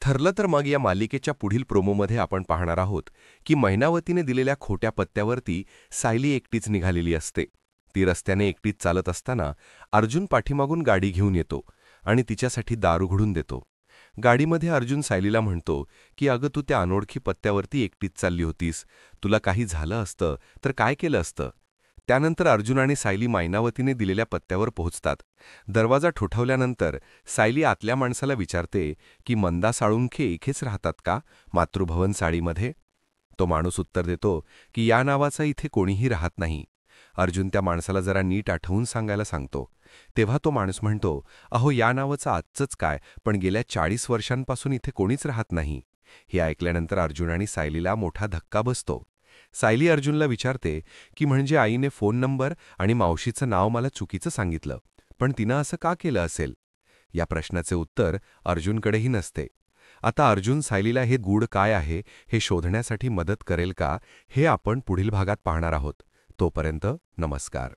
ठरलं तर मग या मालिकेच्या पुढील प्रोमोमध्ये आपण पाहणार आहोत की मैनावतीने दिलेल्या खोट्या पत्त्यावरती सायली एकटीच निघालेली असते. ती रस्त्याने एकटीच चालत असताना अर्जुन पाठीमागून गाडी घेऊन येतो आणि तिच्यासाठी दार उघडून देतो. गाडीमध्ये अर्जुन सायलीला म्हणतो की अगं तू त्या अनोळखी पत्त्यावरती एकटीच चालली होतीस, तुला काही झालं असतं तर काय केलं असतं. त्यानंतर अर्जुन आणि सायली मैनावतीने दिलेल्या पत्त्यावर पोहोचतात. दरवाजा ठोठावल्यानंतर सायली आतल्या माणसाला विचारते की मंदा साळुंखे इथेच राहतात का, मातृभवन साडीमध्ये. तो माणूस उत्तर देतो की या नावाचा इथे कोणीही राहत नाही. अर्जुन त्या माणसाला जरा नीट आठवून सांगायला सांगतो. तेव्हा तो माणूस म्हणतो, अहो या नावाचं आजचंच काय, पण गेल्या 40 वर्षांपासून इथे कोणीच राहत नाही. हे ऐकल्यानंतर अर्जुन आणि सायलीला मोठा धक्का बसतो. सायली अर्जुनला विचारते की म्हणजे आईने फोन नंबर आणि मावशीचं नाव मला चुकीचं सांगितलं, पण तिनं असं का केलं असेल. या प्रश्नाचे उत्तर अर्जुनकडेही नसते. आता अर्जुन सायलीला हे गूढ काय आहे हे शोधण्यासाठी मदत करेल का, हे आपण पुढील भागात पाहणार आहोत. तोपर्यंत नमस्कार.